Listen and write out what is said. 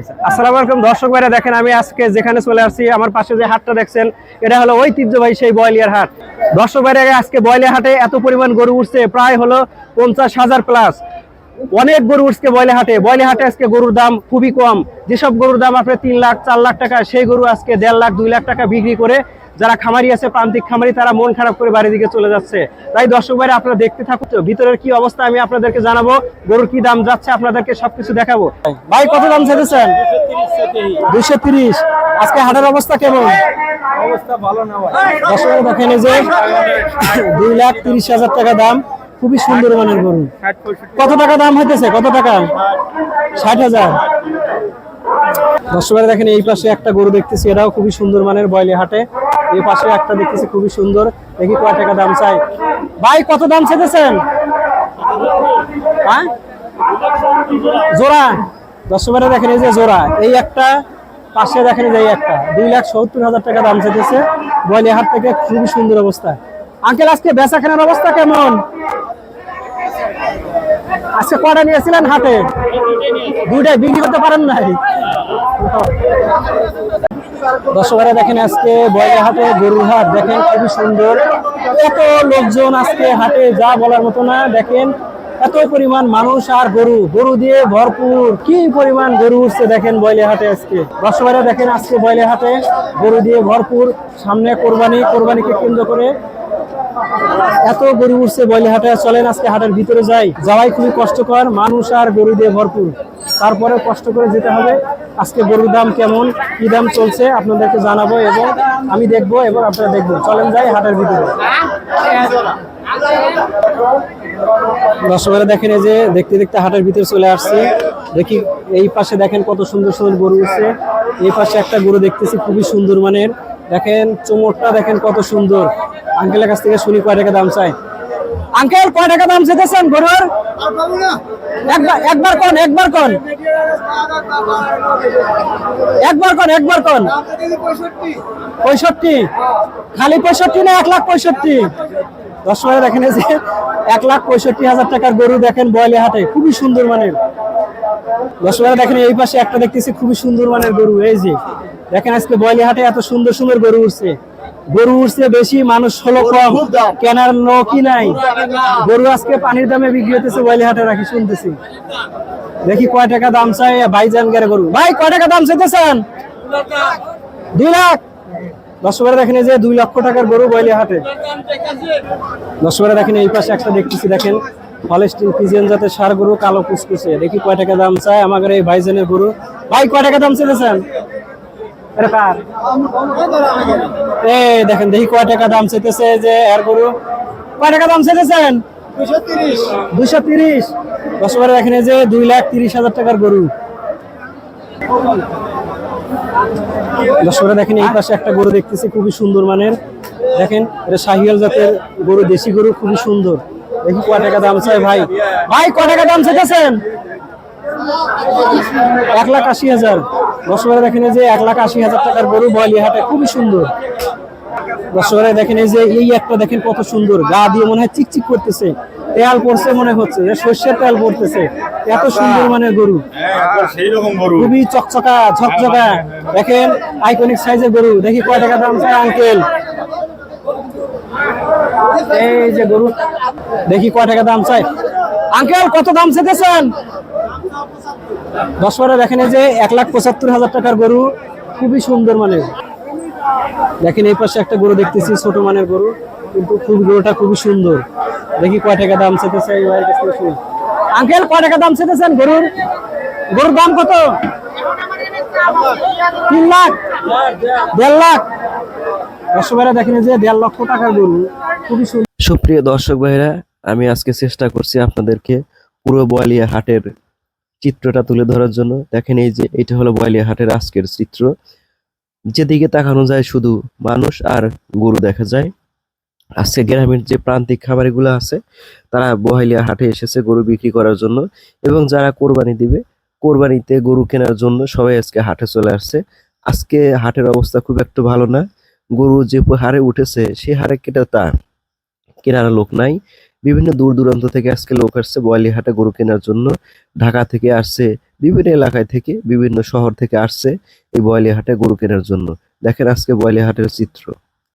আসসালামু আলাইকুম দর্শক ভাইরা, দেখেন আমি আজকে যেখানে চলে আসছি, আমার পাশে যে হাটটা দেখছেন এটা হলো ঐতিহ্যবাহী সেই বয়লিয়ার হাট। দর্শক ভাইরা, আজকে বয়লিয়ার হাটে এত পরিমাণ গরু উঠছে, প্রায় হলো 50,000 প্লাস। অনেক গরু উঠছে বয়লিয়া হাটে। বয়লিয়া হাটে আজকে গরুর দাম খুবই কম। যেসব গরুর দাম আপনার 3 লাখ 4 লাখ টাকা, সেই গরু আজকে 1.5 লাখ 2 লাখ টাকা বিক্রি করে যারা খামারি আছে, প্রান্তিক খামারি, তারা মন খারাপ করে বাড়ির দিকে চলে যাচ্ছে। তাই দর্শক ভাইরা, আপনারা দেখতে থাকুন ভিতরের কি অবস্থা, আমি আপনাদেরকে জানাবো। গরুর কি দাম যাচ্ছে আপনাদেরকে সবকিছু দেখাবো। ভাই, কত দাম চাইতেছেন? 230। আজকে হাটের অবস্থা কেমন? অবস্থা ভালো না ভাই। দর্শক ভাইরা, দেখেন এই যে 2,30,000 টাকা দাম, খুবই সুন্দর মানের গরু। কত টাকা দাম হইতেছে? কত টাকা? 60,000। দর্শক ভাইরা, দেখেন এই পাশে একটা গরু দেখতেছি, এটাও খুবই সুন্দর মানের বয়লিয়া হাটে। এই পাশে একটা দেখতেছি খুবই সুন্দর, দেখি কয় টাকা দাম চাই। ভাই, কত দাম চাইতেছেন? হ্যাঁ, জোড়া? দর্শক ভাইরা, দেখেন এই যে জোড়া, এই একটা পাশে দেখেন এই একটা 2,70,000 টাকা দাম চাইতেছে বয়লিয়া হাট থেকে। খুবই সুন্দর অবস্থা। আঙ্কেল, আজকে বেচা কেনার অবস্থা কেমন? আজকে কয়টা নিয়েছিলেন হাটে? দুইটাই বিক্রি করতে পারেন নাই? দর্শক ভাইরা, দেখেন আজকে বয়লিয়া হাটে গরুর হাট, দেখেন খুবই সুন্দর। এত লোকজন আজকে হাটে, যা বলার মতো না। দেখেন এত পরিমাণ মানুষ আর গরু, গরু দিয়ে ভরপুর। কি পরিমাণ গরু উঠছে দেখেন বয়লিয়া হাটে আজকে। দর্শক ভাইরা, দেখেন আজকে বয়লিয়া হাটে গরু দিয়ে ভরপুর। সামনে কোরবানিকে কেন্দ্র করে এত গরু উঠছে বয়লিয়া হাটে। চলেন আজকে হাটের ভিতরে যাওয়াই খুবই কষ্টকর, মানুষ আর গরু দিয়ে ভরপুর। তারপরে কষ্ট করে যেতে হবে। আজকে গরুর দাম কেমন, কি দাম চলছে আপনাদেরকে জানাবো, এবং আমি দেখবো এবং আপনারা দেখবেন। চলেন যাই হাটের ভিতরে। দর্শক ভাইরা, দেখেন এই যে দেখতে দেখতে হাটের ভিতরে চলে আসছি। দেখি এই পাশে দেখেন কত সুন্দর সুন্দর গরু উঠছে। এই পাশে একটা গরু দেখতেছি খুবই সুন্দর মানের, দেখেন চোমরটা দেখেন কত সুন্দর। আঙ্কেলের কাছ থেকে শুনি কয় টাকা দাম চাই। আঙ্কেল, কয় টাকা দাম চাইতেছেন গরুর? একবার কোন 65। খালি 65 না 1,65,000? দর্শক ভাইরা, দেখেন এই যে 1,65,000 টাকার গরু দেখেন বয়লিয়া হাটে, খুবই সুন্দর মানের। দর্শক ভাইরা, দেখেন এই পাশে একটা দেখতেছি খুবই সুন্দর মানের গরু। এই যে দেখেন আজকে বয়লিয়া হাটে এত সুন্দর সুন্দর গরু উঠছে। গরু উঠছে বেশি, মানুষ হলো কম, কেনার লোকই নাই। গরু আজকে পানির দামে বিক্রি হতেছে বয়লিয়া হাটে, রাখি শুনতেছি। দেখি কয় টাকা দাম চাই ভাইজান গারে গরু। ভাই, কয় টাকা দাম চাইতেছেন? 2 লাখ। দর্শক ভাইরা, দেখেন এই যে 2 লক্ষ টাকার গরু বয়লিয়া হাটে। দর্শক ভাইরা, দেখেন এই পাশে একটা দেখতেছি, দেখেন হলস্টিন ফ্রিজিয়ান জাতের ষাঁড় গরু, কালো কুচকুচে। দেখি কয় টাকা দাম চাই আমাদের এই ভাইজানের গরু। ভাই, কয় টাকা দাম চাইতেছেন? এই দেখেন, দেখি কয় টাকা দাম চাইতেছে যে এর গরু। কয় টাকা দাম চাইতেছেন? 230। দর্শক ভাইরা, দেখেন এই যে 2,30,000 টাকার গরু। দর্শক ভাইরা, দেখেন এই পাশে একটা গরু দেখতেছি খুবই সুন্দর মানের, দেখেন এটা শাহিওয়াল জাতের গরু, দেশি গরু, খুবই সুন্দর। দেখি কয় টাকা দাম চাই। ভাই, কয় টাকা দাম চাইতেছেন? 1,80,000। দর্শক ভাইরা, দেখেন এই যে 1,80,000 টাকার গরু বয়লিয়া হাটে, খুবই সুন্দর। দর্শক ভাইরা, দেখেন এই যে এই একটা দেখেন কত সুন্দর, গা দিয়ে মনে হয় চিকচিক করতেছে, তেল পড়ছে মনে হচ্ছে, সর্ষের তেল পড়তেছে। এত সুন্দর মানের গরু, খুবই চকচকা ঝকঝকা। দেখেন আইকনিক সাইজের গরু। দেখি কয় টাকা দাম চাই আঙ্কেল। এই যে গরু, দেখি কয় টাকা দাম চাই। আঙ্কেল, কত দাম চাইতেছেন? দর্শক ভাইরা, দেখেন এই যে 1,75,000 টাকার গরু, খুবই সুন্দর মানের। দেখেন এই পাশে একটা গরু দেখতেছি, ছোট মানের গরু, কিন্তু গরুটা খুবই সুন্দর। দেখি কয় টাকা দাম চাইতেছে এই ভাইয়ের কাছ থেকে শুনি। আঙ্কেল, কয় টাকা দাম চাইতেছেন গরুর? গরুর দাম কত? 3 লাখ 1.5 লাখ। দর্শক ভাইরা, দেখেন যে 1.5 লক্ষ টাকার গরু, খুবই সুন্দর। সুপ্রিয় দর্শক ভাইরা, আমি আজকে চেষ্টা করছি আপনাদেরকে পুরো বয়লিয়া হাটের চিত্রটা তুলে ধরার জন্য। দেখেন এই যে এটা হলো বয়লিয়া হাটের আজকের চিত্র। যেদিকে তাকানো যায় শুধু মানুষ আর গরু দেখা যায়। আজকে গ্রামের যে প্রান্তিক খামারিগুলো আছে, তারা বয়লিয়া হাটে এসেছে গরু বিক্রি করার জন্য, এবং যারা কোরবানি দিবে, কোরবানিতে গরু কেনার জন্য সবাই আজকে হাটে চলে আসছে। আজকে হাটের অবস্থা খুব একটা ভালো না। গরু যে হারে উঠেছে, সে হারে কেনার লোক নাই। বিভিন্ন দূর দূরান্ত থেকে আজকে লোক আসছে বোয়ালি হাটে গরু কেনার জন্য। ঢাকা থেকে আসছে, বিভিন্ন এলাকায় থেকে, বিভিন্ন শহর থেকে আসছে এই বোয়ালি হাটে গরু কেনার জন্য। দেখেন আজকে বোয়ালি হাটের চিত্র।